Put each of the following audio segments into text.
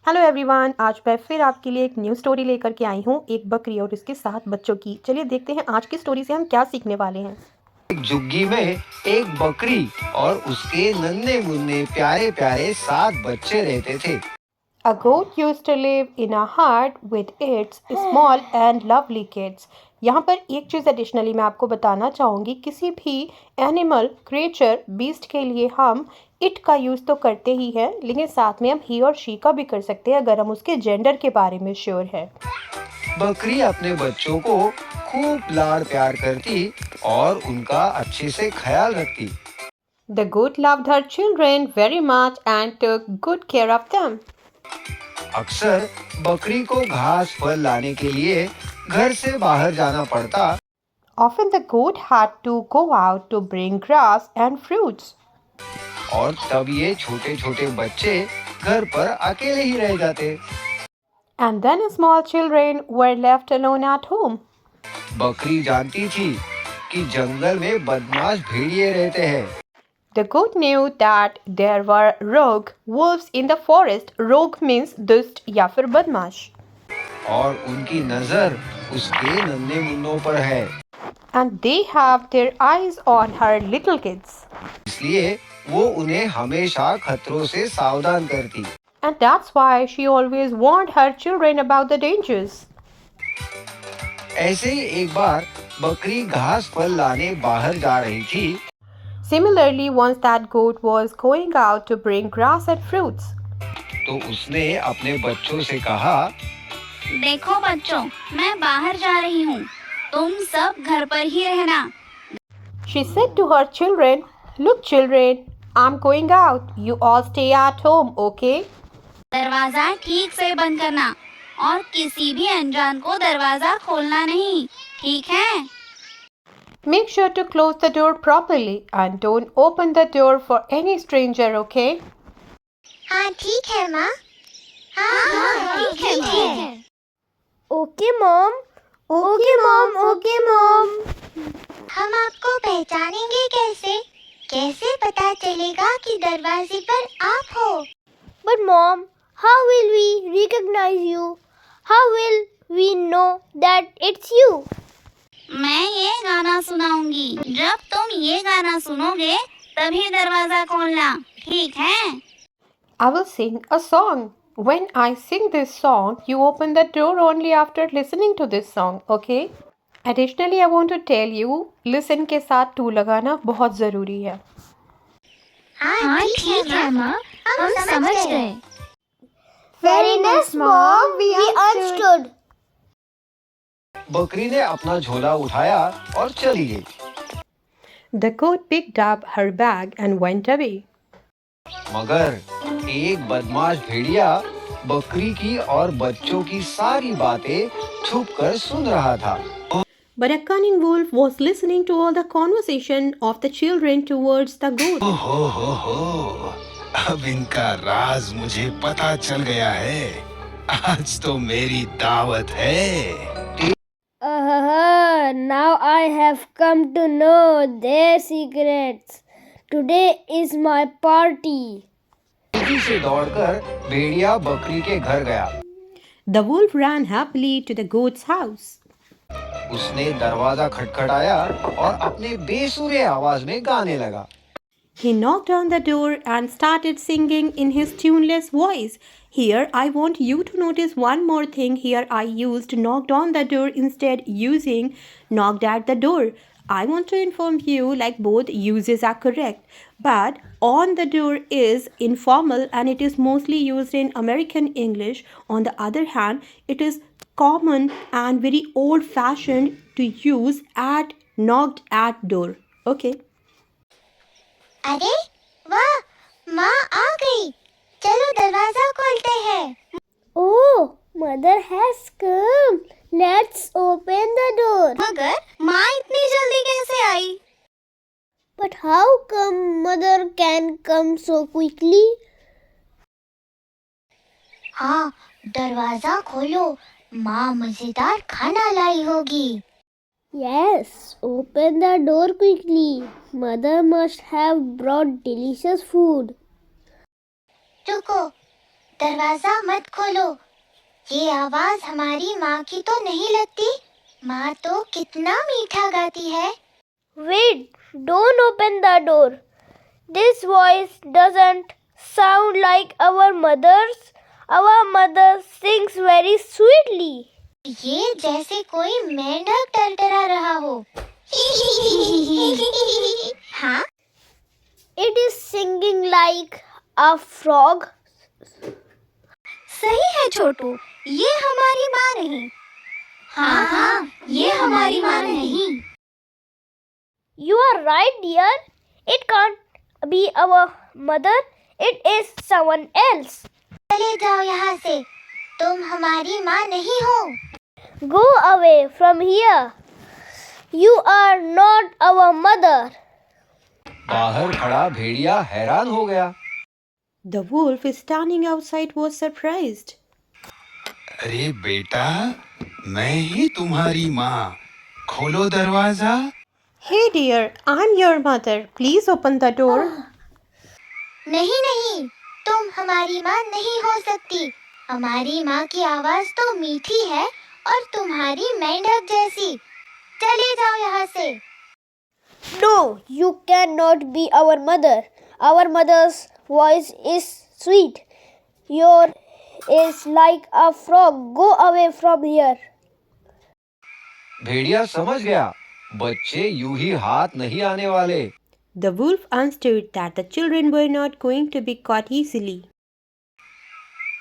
Hello everyone, आज मैं फिर आपके लिए एक न्यू स्टोरी लेकर के आई हूँ, एक बकरी और उसके 7 बच्चों की। चलिए देखते हैं आज की स्टोरी से हम क्या सीखने वाले हैं। एक झुग्गी में एक बकरी और उसके नन्हे मुन्ने प्यारे प्यारे 7 बच्चे रहते थे। A goat used to live in a hut with its small and lovely kids. यहाँ पर एक चीज़ एडिशनली मैं आपको बताना चाहूँगी, किसी भी एनिमल, क्रिएचर, बीस्ट के लिए हम इट का यूज़ तो करते ही हैं, लेकिन साथ में हम ही और शी का भी कर सकते हैं अगर हम उसके जेंडर के बारे में श्योर है। बकरी अपने बच्चों को खूब लाड़ प्यार करती और उनका अच्छे से ख्याल रखती। The goat loved her children very much and took good care of them. अक्सर बकरी को घास फल लाने के लिए घर से बाहर जाना पड़ता। Often the goat had to go out to bring grass and fruits. और तब ये छोटे छोटे बच्चे घर पर अकेले ही रह जाते। And then small children were left alone at home. बकरी जानती थी कि जंगल में बदमाश भेड़िए रहते हैं। The goat knew that there were rogue wolves in the forest. Rogue means दुष्ट या फिर बदमाश। और उनकी नजर उसके नन्हे मुन्नों पर है। And they have their eyes on her little kids. इसलिए वो उन्हें हमेशा खतरों से सावधान करती। And that's why she always warned her children about the dangers. ऐसे ही एक बार बकरी घास फल लाने बाहर जा रही थी। Similarly, once that goat was going out to bring grass and fruits. तो उसने अपने बच्चों से कहा, देखो बच्चों, मैं बाहर जा रही हूँ, तुम सब घर पर ही रहना। She said to her children, "Look, children, I'm going out. You all stay at home, okay?" दरवाजा ठीक से बंद करना और किसी भी अनजान को दरवाजा खोलना नहीं, ठीक है? Make sure to close the door properly and don't open the door for any stranger, okay? हाँ ठीक है माँ। हाँ ठीक है। Okay mom. Okay mom. Okay mom. हम आपको पहचानेंगे कैसे? कैसे पता चलेगा कि दरवाजे पर आप हो? But mom, how will we recognize you? How will we know that it's you? मैं ये गाना सुनाऊंगी, जब तुम ये गाना सुनोगे तभी दरवाजा खोलना, ठीक है? I will sing a song. When I sing this song, you open the door only after listening to this song, okay? Additionally, I want to tell you, listen के साथ to लगाना बहुत ज़रूरी है। हाँ ठीक है माँ, हम समझ गए। Very nice mom, we understood. बकरी ने अपना झोला उठाया और चली गई। The goat picked up her bag and went away. मगर एक बदमाश भेड़िया बकरी की और बच्चों की सारी बातें छुपकर सुन रहा था। But a cunning wolf was listening to all the conversation of the children towards the goat. हो, अब इनका राज मुझे पता चल गया है। आज तो मेरी दावत है। Now I have come to know their secrets. Today is my party. तेजी से दौड़कर भेड़िया बकरी के घर गया। The wolf ran happily to the goat's house. उसने दरवाजा खटखटाया और अपने बेसुरे आवाज में गाने लगा। He knocked on the door and started singing in his tuneless voice. Here, I want you to notice one more thing. Here, I used knocked on the door instead using knocked at the door. I want to inform you like both uses are correct. But on the door is informal and it is mostly used in American English. On the other hand, it is common and very old fashioned to use at knocked at door. Okay. अरे वाह, माँ आ गई। चलो दरवाजा खोलते हैं। Oh, mother has come. Let's open the door. मगर माँ इतनी जल्दी कैसे आई? But how come mother can come so quickly? हाँ, दरवाजा खोलो। माँ मजेदार खाना लाई होगी। Yes, open the door quickly. Mother must have brought delicious food. रुको, दरवाजा मत खोलो, ये आवाज हमारी माँ की तो नहीं लगती। माँ तो कितना मीठा गाती है। Wait, don't open the door. This voice doesn't sound like our mother's. Our mother sings very sweetly. ये जैसे कोई मेंढक टरटरा रहा हो। हाँ, It is singing like a frog. सही है छोटू, ये हमारी माँ नहीं। हाँ हाँ, ये हमारी माँ नहीं। You are right, dear. It can't be our mother. It is someone else. चले जाओ यहाँ से, तुम हमारी माँ नहीं हो। Go away from here. You are not our mother. बाहर खड़ा भेड़िया हैरान हो गया। The wolf standing outside was surprised. अरे बेटा, मैं ही तुम्हारी माँ। खोलो दरवाजा। Hey dear, I'm your mother. Please open the door. नहीं नहीं, तुम हमारी माँ नहीं हो सकती। हमारी माँ की आवाज तो मीठी है और तुम्हारी मेंढक जैसी। चले जाओ यहाँ से। No, you cannot be our mother. Our mother's voice is sweet. Your is like a frog. Go away from here. भेड़िया समझ गया, बच्चे यूं ही हाथ नहीं आने वाले। The wolf understood that the children were not going to be caught easily.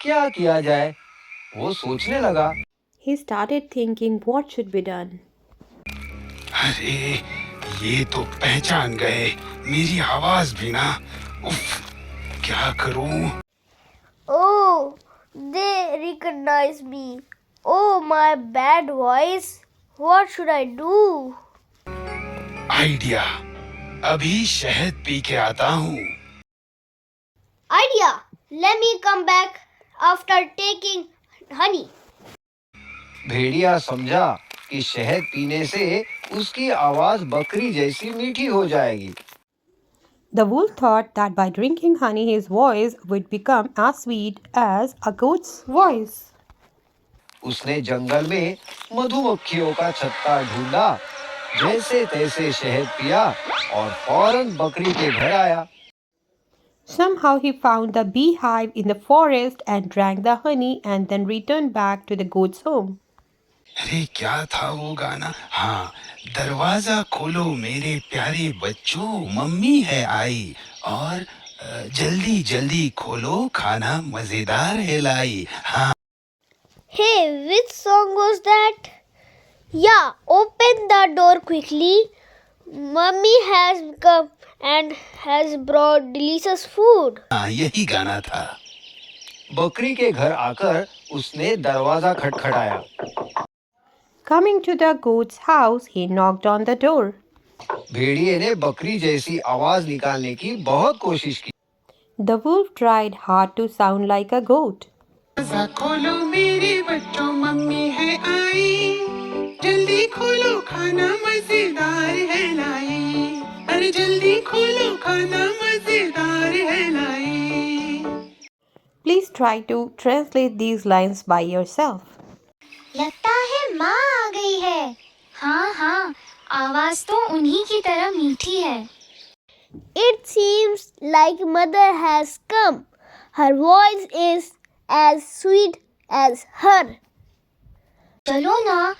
क्या किया जाए? वो सोचने लगा। He started thinking what should be done. अरे, ये तो पहचान गए मेरी आवाज भी ना। उफ, क्या करूं? Oh, they recognize me. Oh, my bad voice. What should I do? Idea, अभी शहद पी के आता हूँ। Idea. Let me come back after taking honey. भेड़िया समझा कि शहद पीने से उसकी आवाज बकरी जैसी मीठी हो जाएगी। The wolf thought that by drinking honey his voice would become as sweet as a goat's voice. उसने जंगल में मधुमक्खियों का छत्ता ढूंढा, जैसे तैसे शहद पिया और फौरन बकरी के घर आया। Somehow he found the beehive in the forest and drank the honey and then returned back to the goat's home. अरे क्या था वो गाना? हाँ, दरवाजा खोलो मेरे प्यारे बच्चों, मम्मी है आई। और जल्दी जल्दी खोलो, खाना मजेदार है लाई। हाँ, Hey, which song was that? Yeah, open the door quickly. Mummy has come and has brought delicious food. हाँ, यही गाना था। बकरी के घर आकर उसने दरवाजा खटखटाया। Coming to the goat's house, he knocked on the door. भेड़िए ने बकरी जैसी आवाज निकालने की बहुत कोशिश की। The wolf tried hard to sound like a goat. दरवाजा खोलो मेरे बच्चों, मम्मी है आई। जल्दी खोलो, खाना मजेदार है लाई। अरे जल्दी खोलो, खाना मजेदार है लाई। Please try to translate these lines by yourself. लगता है माँ आ गई है। हाँ हाँ, आवाज तो उन्हीं की तरह मीठी है। It seems like mother has come. Her voice is as sweet as her. चलो ना,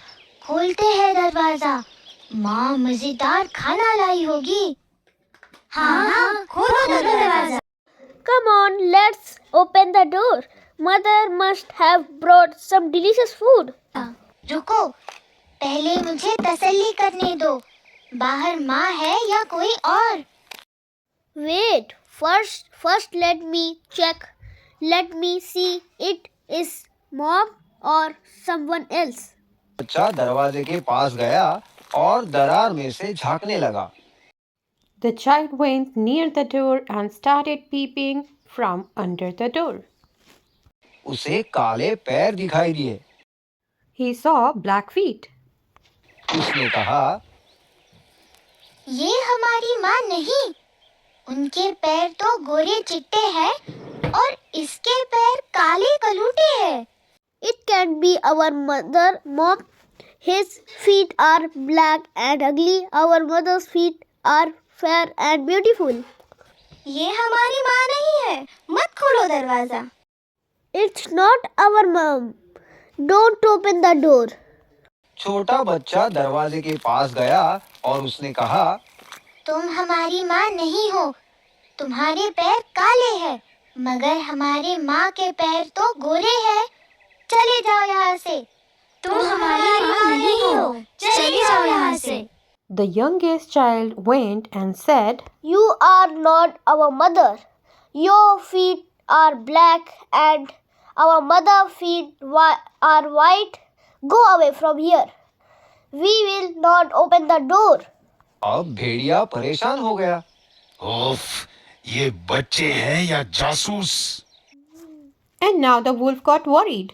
खोलते हैं दरवाजा। माँ मजेदार खाना लाई होगी। हाँ हाँ, खोलो दरवाजा। Come on, let's open the door. Mother must have brought some delicious food. रुको, पहले मुझे तसल्ली करने दो। बाहर माँ है या कोई और? Wait, first let me check. Let me see it is mom or someone else. बच्चा दरवाजे के पास गया और दरार में से झांकने लगा। The child went near the door and started peeping from under the door. उसे काले पैर दिखाई दिए। He saw black feet. उसने कहा, ये हमारी माँ नहीं। उनके पैर तो गोरे चिट्टे हैं और इसके पैर काले कलूटे हैं। It can be our mother, mom. His feet are black and ugly. Our mother's feet are fair and beautiful. ये हमारी माँ नहीं है, मत खोलो दरवाजा। It's not our mom. Don't open the door. छोटा बच्चा दरवाजे के पास गया और उसने कहा, तुम हमारी माँ नहीं हो, तुम्हारे पैर काले हैं, मगर हमारे माँ के पैर तो गोरे हैं। चले जाओ यहाँ से। तुम हमारी माँ नहीं हो, चले जाओ यहाँ से। The youngest child went and said, You are not our mother. Your feet are black and our mother's feet are white. Go away from here. We will not open the door. अब भेड़िया परेशान हो गया। उफ, ये बच्चे हैं या जासूस? and now the wolf got worried.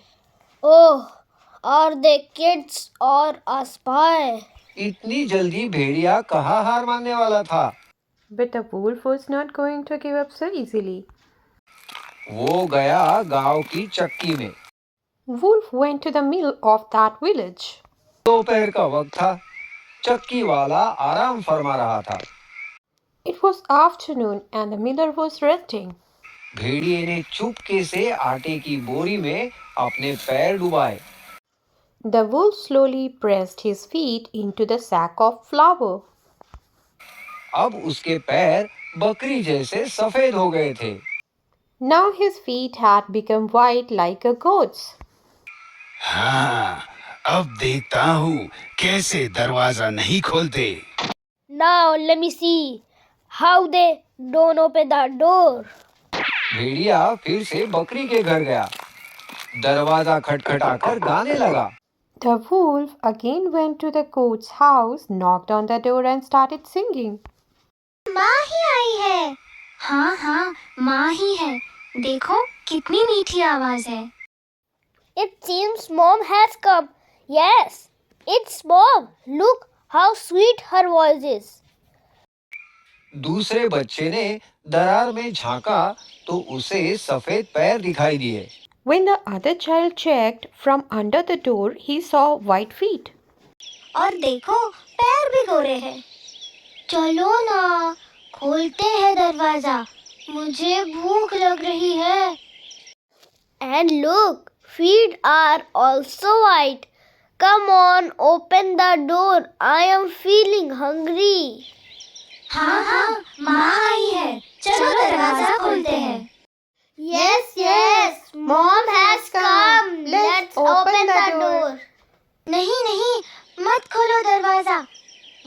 Oh, are they kids or a spy? इतनी जल्दी भेड़िया कहाँ हार मानने वाला था? But the wolf was not going to give up so easily. वो गया गांव की चक्की में। Wolf went to the mill of that village. दोपहर का वक्त था। चक्की वाला आराम फरमा रहा था। It was afternoon and the miller was resting. भेड़िए ने चुपके से आटे की बोरी में अपने पैर डुबाए। The wolf slowly pressed his feet into the sack of flour. अब उसके पैर बकरी जैसे सफेद हो गए थे। Now his feet had become white like a goat's. हाँ, अब देखता हूँ कैसे दरवाजा नहीं खोलते। Now let me see how they don't open the door. भेड़िया फिर से बकरी के घर गया। दरवाजा खटखटाकर गाने लगा। The wolf again went to the goat's house, knocked on the door and started singing. माँ ही आई है। हाँ हाँ, माँ ही है। देखो कितनी मीठी आवाज है। It seems mom has come. Yes, it's mom. Look how sweet her voice is. दूसरे बच्चे ने दरार में झांका तो उसे सफेद पैर दिखाई दिए। When the other child checked from under the door, he saw white feet. और देखो पैर भी गोरे हैं। चलो ना, खोलते हैं दरवाजा, मुझे भूख लग रही है। And look, feet are also white. Come on, open the door. I am feeling hungry. हाँ हाँ, माँ आई है, चलो दरवाजा खोलते हैं। Yes, yes, mom has come. Let's open the door. नहीं नहीं, मत खोलो दरवाजा,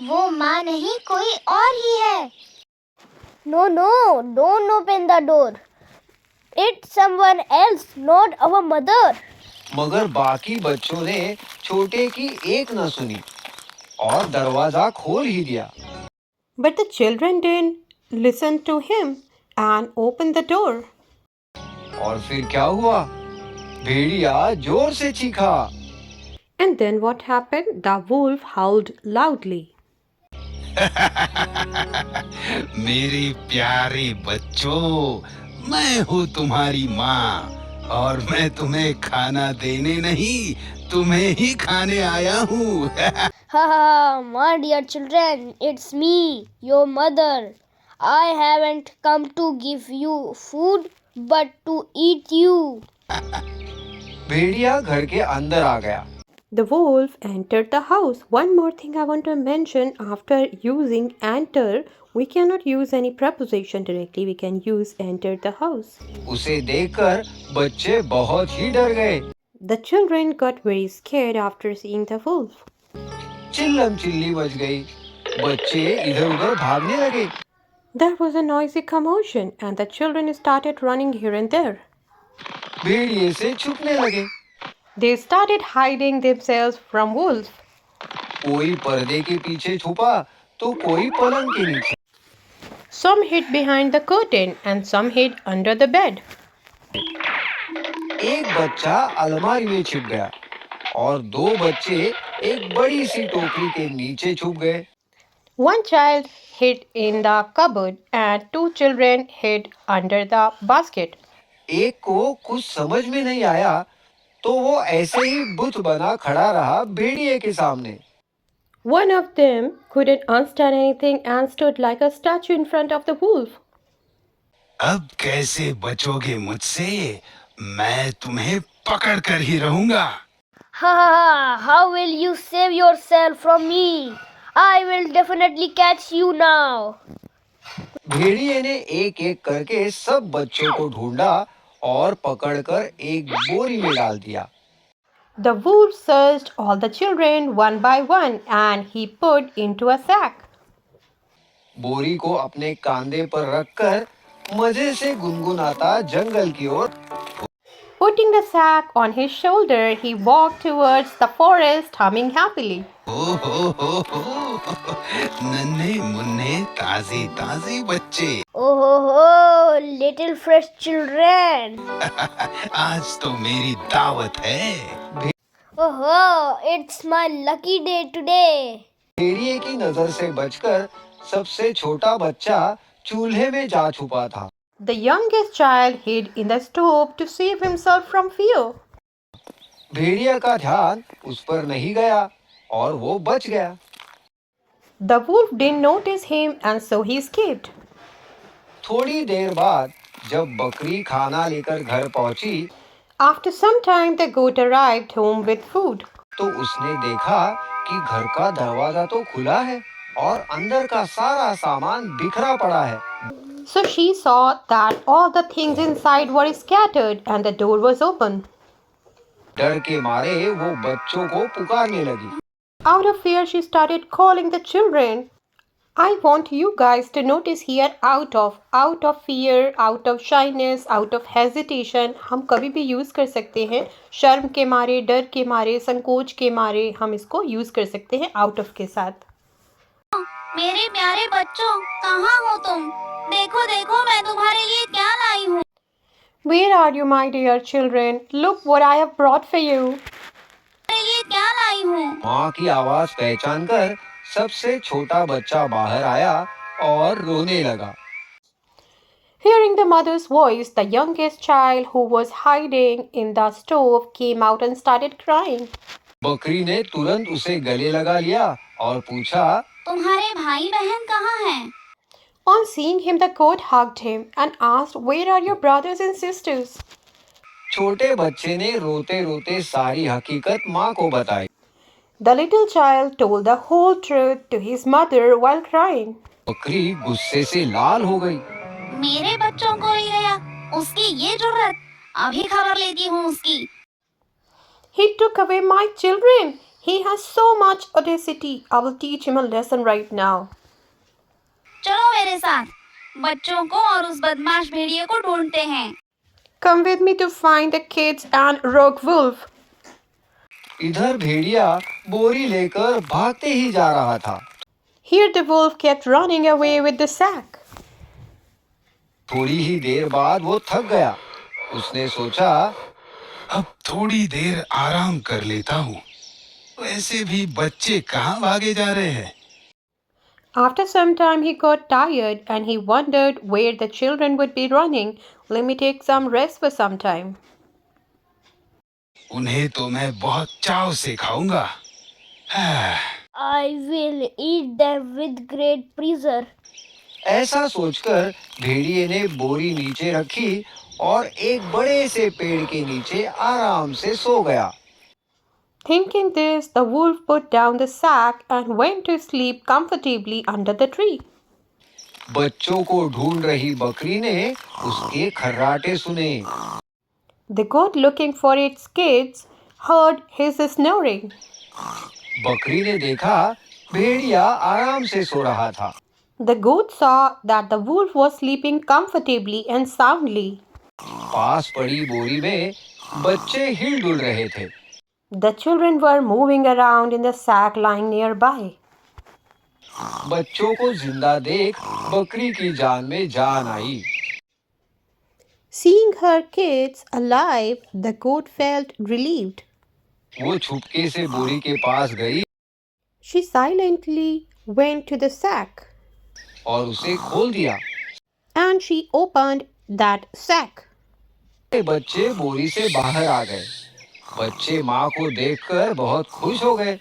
वो माँ नहीं कोई और ही है। No, no, don't open the door. It's someone else, not our mother. मगर बाकी बच्चों ने छोटे की एक न सुनी और दरवाजा खोल ही दिया। But the children didn't listen to him and opened the door. और फिर क्या हुआ? भेड़िया जोर से चीखा। And then what happened? The wolf howled loudly. मेरे प्यारे बच्चों, मैं हूँ तुम्हारी माँ और मैं तुम्हें खाना देने नहीं, तुम्हें ही खाने आया हूँ। Haha, my dear children, it's me, your mother. I haven't come to give you food, but to eat you. भेड़िया घर के अंदर आ गया। The wolf entered the house. One more thing I want to mention, after using enter, we cannot use any preposition directly. We can use enter the house. उसे देखकर बच्चे बहुत ही डर गए। The children got very scared after seeing the wolf. चिल्लम चिल्ली मच गई। बच्चे इधर उधर भागने लगे। There was a noisy commotion and the children started running here and there. भेड़िए से छुपने लगे। They started hiding themselves from wolf. कोई पर्दे के पीछे छुपा तो कोई पलंग के नीचे। Some hid behind the curtain and some hid under the bed. एक बच्चा अलमारी में छिप गया और दो बच्चे एक बड़ी सी टोकरी के नीचे छुप गए। One child hid in the cupboard and two children hid under the basket. एक को कुछ समझ में नहीं आया तो वो ऐसे ही बुत बना खड़ा रहा भेड़िए के सामने। One of them couldn't understand anything and stood like a statue in front of the wolf. अब कैसे बचोगे मुझसे? मैं तुम्हें पकड़ कर ही रहूंगा। Ha ha ha! How will you save yourself from me? I will definitely catch you now. भेड़िए ने एक एक करके सब बच्चों को ढूंढा और पकड़कर एक बोरी में डाल दिया। The wolf searched all the children one by one and he put into a sack. बोरी को अपने कांधे पर रखकर मजे से गुनगुनाता जंगल की ओर। Putting the sack on his shoulder, he walked towards the forest, humming happily. ओ हो, नन्हे मुन्ने ताजे ताजे बच्चे। Oh ho ho! Little fresh children. आज तो मेरी दावत है। Oh ho! It's my lucky day today. भेड़िए की नजर से बचकर सबसे छोटा बच्चा चूल्हे में जा छुपा था। The youngest child hid in the stove to save himself from fear. भेड़िया का ध्यान उस पर नहीं गया और वो बच गया। The wolf didn't notice him and so he escaped. थोड़ी देर बाद जब बकरी खाना लेकर घर पहुंची After some time, the goat arrived home with food. तो उसने देखा कि घर का दरवाजा तो खुला है और अंदर का सारा सामान बिखरा पड़ा है। So she saw that all the things inside were scattered and the door was open. डर के मारे वो बच्चों को पुकारने लगी। Out of fear, she started calling the children. I want you guys to notice here out of fear, out of shyness, out of hesitation. हम कभी भी यूज़ कर सकते हैं शर्म के मारे, डर के मारे, संकोच के मारे हम इसको यूज़ कर सकते हैं out of के साथ। मेरे प्यारे बच्चों, कहाँ हो तुम? देखो देखो, मैं तुम्हारे लिए क्या लाई हूँ। Where are you, my dear children? Look what I have brought for you. तुम्हारे लिए क्या लाई हूँ। माँ की आवाज पहचान कर सबसे छोटा बच्चा बाहर आया और रोने लगा। Hearing the mother's voice, the youngest child who was hiding in the stove came out and started crying. बकरी ने तुरंत उसे गले लगा लिया और पूछा, तुम्हारे भाई बहन कहाँ हैं? On seeing him, the goat hugged him and asked, Where are your brothers and sisters? छोटे बच्चे ने रोते रोते सारी हकीकत माँ को बताई। The little child told the whole truth to his mother while crying. बकरी गुस्से से लाल हो गई। मेरे बच्चों को ले गया, उसकी ये जुर्रत, अभी खबर लेती हूँ उसकी। He took away my children. He has so much audacity. I will teach him a lesson right now. चलो मेरे साथ, बच्चों को और उस बदमाश भेड़िए को ढूंढते हैं। Come with me to find the kids and rogue wolf. इधर भेड़िया बोरी लेकर भागते ही जा रहा था। Here the wolf kept running away with the sack. थोड़ी ही देर बाद वो थक गया। उसने सोचा, अब थोड़ी देर आराम कर लेता हूँ। वैसे भी बच्चे कहाँ भागे जा रहे हैं? After some time he got tired and he wondered where the children would be running. Let me take some rest for some time. उन्हें तो मैं बहुत चाव से खाऊंगा। I will eat them with great pleasure. ऐसा सोचकर भेड़िए ने बोरी नीचे रखी और एक बड़े से पेड़ के नीचे आराम से सो गया। Thinking this, the wolf put down the sack and went to sleep comfortably under the tree. बच्चों को ढूंढ रही बकरी ने उसके खर्राटे सुने। The goat, looking for its kids, heard his snoring. बकरी ने देखा भेड़िया आराम से सो रहा था। The goat saw that the wolf was sleeping comfortably and soundly. पास पड़ी बोरी में बच्चे हिल-डुल रहे थे। The children were moving around in the sack lying nearby. बच्चों को जिंदा देख बकरी की जान में जान आई। Seeing her kids alive, the goat felt relieved. वो छुपके से बोरी के पास गई She silently went to the sack और उसे खोल दिया। and she opened that sack. ये बच्चे बोरी से बाहर आ गए। बच्चे माँ को देखकर बहुत खुश हो गए।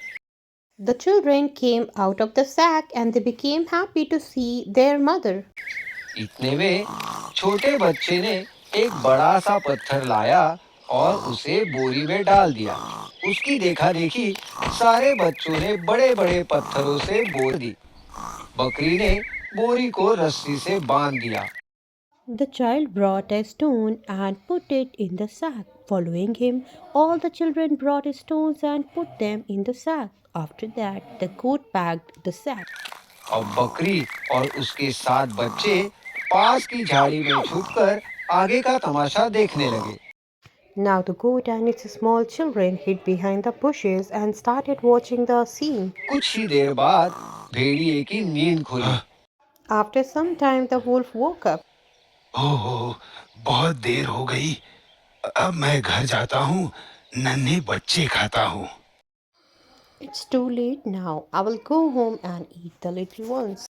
The children came out of the sack and they became happy to see their mother. इतने में छोटे बच्चे ने एक बड़ा सा पत्थर लाया और उसे बोरी में डाल दिया। उसकी देखा देखी सारे बच्चों ने बड़े बड़े पत्थरों से बोरी दी। बकरी ने बोरी को रस्सी से बांध दिया। The child brought a stone and put it in the sack. Following him, all the children brought stones and put them in the sack. After that, the goat packed the sack. अब बकरी और उसके 7 बच्चे पास की झाड़ी में छुपकर आगे का तमाशा देखने लगे। Now the goat and its small children hid behind the bushes and started watching the scene. कुछ ही देर बाद भेड़िए की नींद खुली। After some time, the wolf woke up. ओहो, बहुत देर हो गई। अब मैं घर जाता हूँ, नन्हे बच्चे खाता हूँ। It's too late now. I will go home and eat the little ones.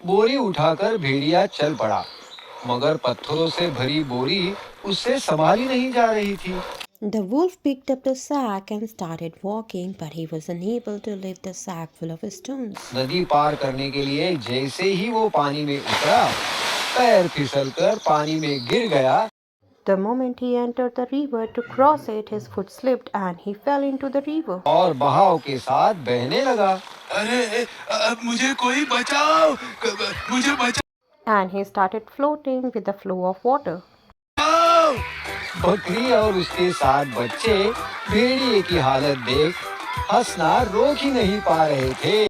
बोरी उठाकर भेड़िया चल पड़ा, मगर पत्थरों से भरी बोरी उससे संभाली नहीं जा रही थी। The wolf picked up the sack and started walking, but he was unable to lift the sack full of stones. नदी पार करने के लिए जैसे ही वो पानी में उतरा, पैर फिसलकर पानी में गिर गया। The moment he entered the river to cross it, his foot slipped and he fell into the river. और बहाव के साथ बहने लगा। अरे, मुझे कोई बचाओ, मुझे बचाओ। And he started floating with the flow of water. बकरी और उसके 7 बच्चे भेड़िए की हालत देख हंसना रोक ही नहीं पा रहे थे।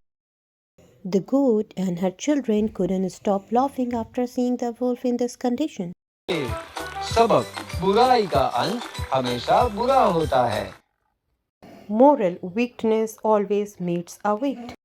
The goat and her children couldn't stop laughing after seeing the wolf in this condition. सबक, बुराई का अंत हमेशा बुरा होता है। Moral: weakness always meets a weight.